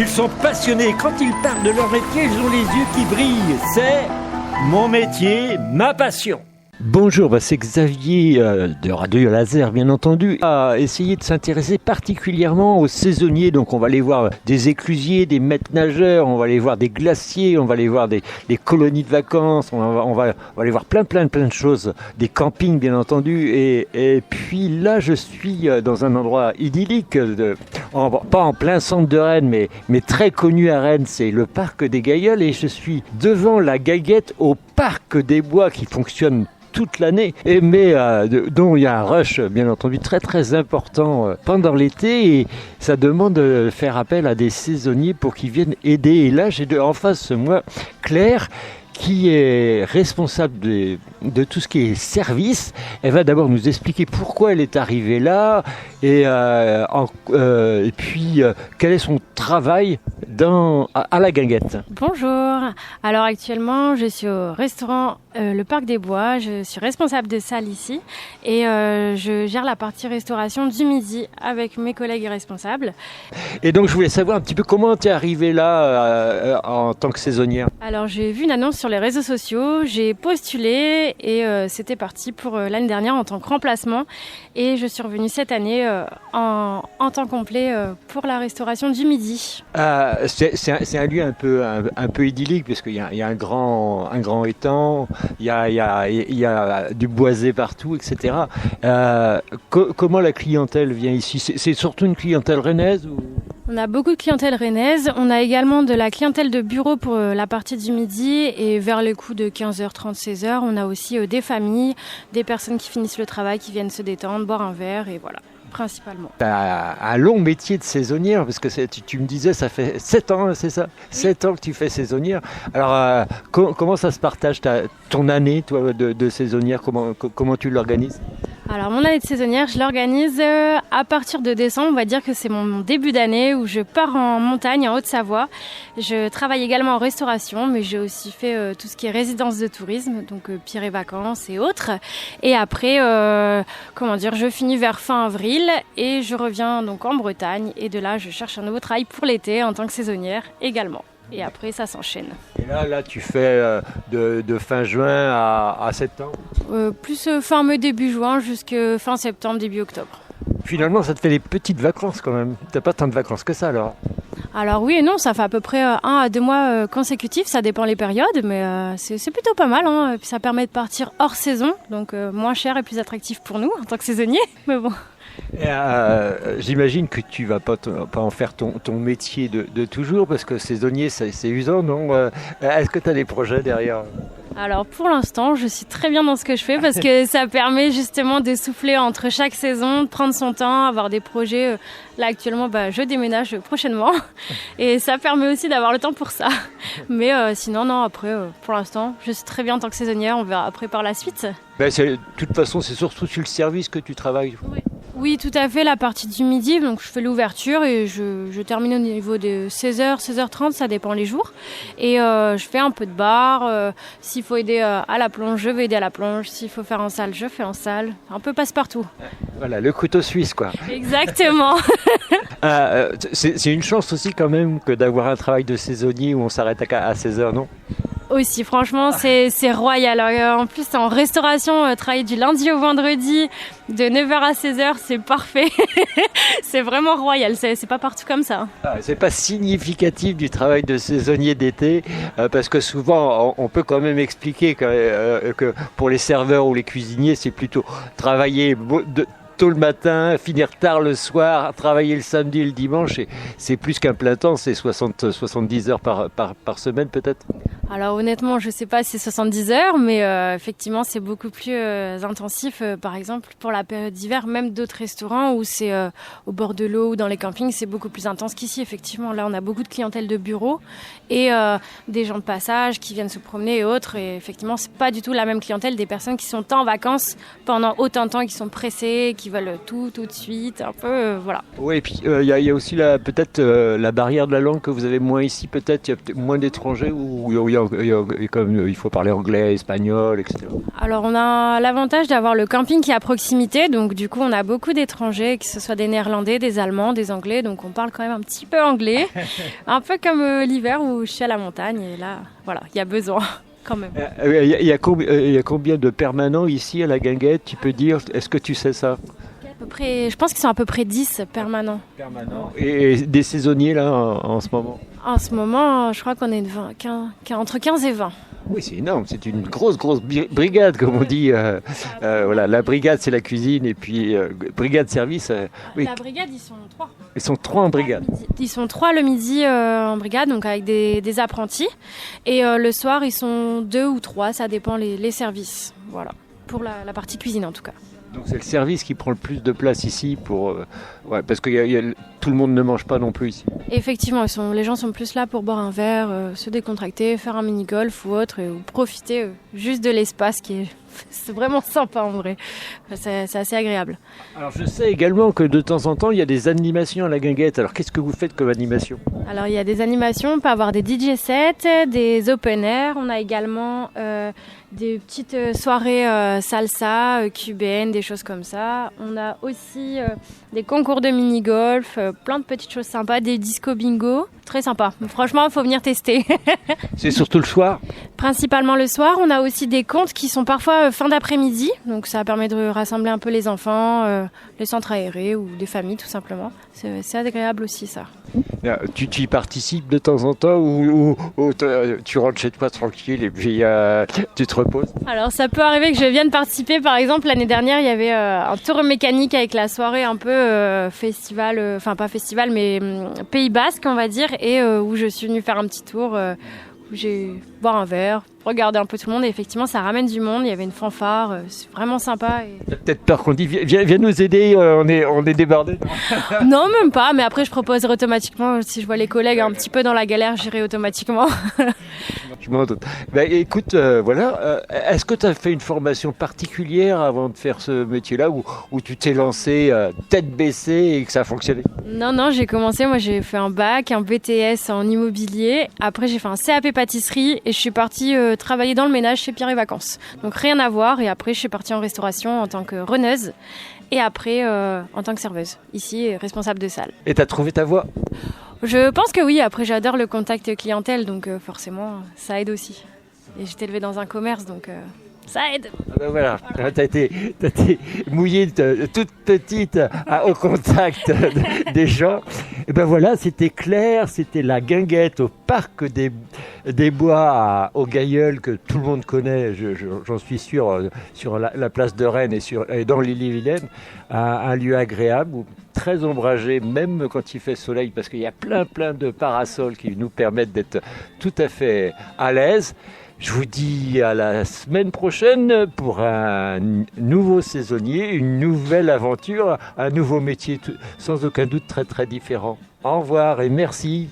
Ils sont passionnés. Quand ils parlent de leur métier, ils ont les yeux qui brillent. C'est mon métier, ma passion. Bonjour, c'est Xavier de Radio Laser, bien entendu, a essayé de s'intéresser particulièrement aux saisonniers. Donc on va aller voir des éclusiers, des maîtres nageurs, on va aller voir des glaciers, on va aller voir des colonies de vacances, on va aller voir plein de choses, des campings bien entendu. Et puis là je suis dans un endroit idyllique, pas en plein centre de Rennes, mais très connu à Rennes, c'est le parc des Gailleuls, et je suis devant la Gaguette au parc des Bois qui fonctionne toute l'année, mais dont il y a un rush bien entendu très important pendant l'été, et ça demande de faire appel à des saisonniers pour qu'ils viennent aider. Et là j'ai en face moi Claire qui est responsable de tout ce qui est service. Elle va d'abord nous expliquer pourquoi elle est arrivée là et puis quel est son travail à la Gaguette. Bonjour, alors actuellement je suis au restaurant Le Parc des Bois, je suis responsable de salle ici et je gère la partie restauration du midi avec mes collègues responsables. Et donc je voulais savoir un petit peu comment tu es arrivée là en tant que saisonnière. Alors j'ai vu une annonce sur les réseaux sociaux, j'ai postulé et c'était parti pour l'année dernière en tant que remplacement, et je suis revenue cette année en temps complet pour la restauration du midi. C'est un lieu un peu idyllique parce qu'il y a un grand étang, il y a du boisé partout, etc. Comment la clientèle vient ici? C'est surtout une clientèle rennaise ou... On a beaucoup de clientèle rennaise, on a également de la clientèle de bureau pour la partie du midi, et vers les coups de 15h30, 16h, on a aussi des familles, des personnes qui finissent le travail, qui viennent se détendre, boire un verre, et voilà, principalement. Tu as un long métier de saisonnière, parce que tu me disais, ça fait 7 ans, c'est ça? 7 ans que tu fais saisonnière. Alors, comment ça se partage ton année toi, de saisonnière? Comment tu l'organises? Alors mon année de saisonnière, je l'organise à partir de décembre. On va dire que c'est mon début d'année où je pars en montagne, en Haute-Savoie. Je travaille également en restauration, mais j'ai aussi fait tout ce qui est résidence de tourisme, donc Pirée Vacances et autres. Et après, je finis vers fin avril et je reviens donc en Bretagne. Et de là, je cherche un nouveau travail pour l'été en tant que saisonnière également. Et après, ça s'enchaîne. Et là tu fais de fin juin à septembre? Plus fin mai, début juin, jusqu'à fin septembre, début octobre. Finalement, ça te fait des petites vacances quand même. T'as pas tant de vacances que ça alors? Alors oui et non, ça fait à peu près 1 à 2 mois consécutifs, ça dépend les périodes, mais c'est plutôt pas mal. Hein. Et puis ça permet de partir hors saison, donc moins cher et plus attractif pour nous en tant que saisonniers. Mais bon. J'imagine que tu vas pas en faire ton métier de toujours, parce que saisonnier c'est usant, non? Est-ce que tu as des projets derrière? Alors pour l'instant, je suis très bien dans ce que je fais parce que ça permet justement de souffler entre chaque saison, de prendre son temps, avoir des projets. Là actuellement, je déménage prochainement et ça permet aussi d'avoir le temps pour ça. Mais sinon, non, après, pour l'instant, je suis très bien en tant que saisonnière. On verra après par la suite. De toute façon, c'est surtout sur le service que tu travailles. Oui, tout à fait, la partie du midi, donc je fais l'ouverture et je termine au niveau de 16h, 16h30, ça dépend les jours. Et je fais un peu de bar, s'il faut aider à la plonge, je vais aider à la plonge, s'il faut faire en salle, je fais en salle, un peu passe-partout. Voilà, le couteau suisse quoi. Exactement. C'est une chance aussi quand même que d'avoir un travail de saisonnier où on s'arrête à 16h, non? Aussi, franchement, c'est royal. En plus, en restauration, travailler du lundi au vendredi, de 9h à 16h, c'est parfait. C'est vraiment royal, c'est pas partout comme ça. C'est pas significatif du travail de saisonnier d'été, parce que souvent, on peut quand même expliquer que pour les serveurs ou les cuisiniers, c'est plutôt travailler tôt le matin, finir tard le soir, travailler le samedi et le dimanche. Et c'est plus qu'un plein temps, c'est 70 heures par semaine peut-être? Alors honnêtement, je ne sais pas si c'est 70 heures, mais effectivement, c'est beaucoup plus intensif. Par exemple, pour la période d'hiver, même d'autres restaurants où c'est au bord de l'eau ou dans les campings, c'est beaucoup plus intense qu'ici. Effectivement, là, on a beaucoup de clientèle de bureau et des gens de passage qui viennent se promener et autres. Et effectivement, c'est pas du tout la même clientèle des personnes qui sont en vacances pendant autant de temps, qui sont pressées, qui qui veulent tout de suite, un peu, voilà. Oui, et puis il y a aussi peut-être la barrière de la langue que vous avez moins ici, peut-être, il y a peut-être moins d'étrangers où il faut parler anglais, espagnol, etc. Alors on a l'avantage d'avoir le camping qui est à proximité, donc du coup on a beaucoup d'étrangers, que ce soit des Néerlandais, des Allemands, des Anglais, donc on parle quand même un petit peu anglais, un peu comme l'hiver où je suis à la montagne, et là, voilà, il y a besoin. Quand même. Il y a combien de permanents ici à la Guinguette, tu peux dire, est-ce que tu sais ça? À peu près, je pense qu'ils sont à peu près 10 permanents. Et des saisonniers là en ce moment? En ce moment, je crois qu'on est entre 15 et 20. Oui, c'est énorme, c'est une grosse brigade, comme on dit. Voilà, la brigade, c'est la cuisine, et puis brigade service. Oui. La brigade, ils sont 3. Ils sont 3 en brigade. Ils sont 3 le midi en brigade, donc avec des apprentis. Et le soir, ils sont 2 ou 3, ça dépend les services. Voilà, pour la partie cuisine en tout cas. Donc c'est le service qui prend le plus de place ici, parce que tout le monde ne mange pas non plus ici. Effectivement, les gens sont plus là pour boire un verre, se décontracter, faire un mini-golf ou autre, ou profiter juste de l'espace c'est vraiment sympa en vrai. C'est assez agréable. Alors je sais également que de temps en temps, il y a des animations à la Guinguette. Alors qu'est-ce que vous faites comme animation? Alors il y a des animations, on peut avoir des DJ sets, des open air. On a également des petites soirées salsa, cubaines, des choses comme ça. On a aussi des concours de mini-golf, plein de petites choses sympas, des disco bingo. Très sympa. Franchement, il faut venir tester. C'est surtout le soir? Principalement le soir. On a aussi des contes qui sont parfois fin d'après-midi. Donc ça permet de rassembler un peu les enfants, les centres aérés ou des familles tout simplement. C'est agréable aussi ça. Tu y participes de temps en temps ou tu rentres chez toi tranquille et puis tu te reposes? Alors ça peut arriver que je vienne participer. Par exemple, l'année dernière, il y avait un tour mécanique avec la soirée un peu festival, enfin pas festival, mais Pays Basque, on va dire, et où je suis venue faire un petit tour, où j'ai boire un verre, regarder un peu tout le monde. Et effectivement, ça ramène du monde. Il y avait une fanfare, c'est vraiment sympa. T'as peut-être peur qu'on dit viens nous aider, on est débordés. Non, même pas. Mais après, je proposerai automatiquement, si je vois les collègues un petit peu dans la galère, j'irai automatiquement. Je m'en doute. Écoute, voilà. Est-ce que tu as fait une formation particulière avant de faire ce métier-là ou tu t'es lancé tête baissée et que ça a fonctionné? Non, j'ai commencé. Moi, j'ai fait un bac, un BTS en immobilier. Après, j'ai fait un CAP pâtisserie et je suis partie travailler dans le ménage chez Pierre et Vacances. Donc, rien à voir. Et après, je suis partie en restauration en tant que runneuse et après en tant que serveuse. Ici, responsable de salle. Et tu as trouvé ta voie? Je pense que oui. Après, j'adore le contact clientèle, donc forcément, ça aide aussi. Et j'étais élevée dans un commerce, donc ça aide. Ah ben voilà, t'as été mouillée toute petite au contact des gens. Et ben voilà, c'était Claire, c'était la Guinguette au parc des Bois au Gailleul que tout le monde connaît, j'en suis sûr, sur la place de Rennes et dans l'Ille-et-Vilaine, un lieu agréable, très ombragé, même quand il fait soleil, parce qu'il y a plein de parasols qui nous permettent d'être tout à fait à l'aise. Je vous dis à la semaine prochaine pour un nouveau saisonnier, une nouvelle aventure, un nouveau métier sans aucun doute très différent. Au revoir et merci.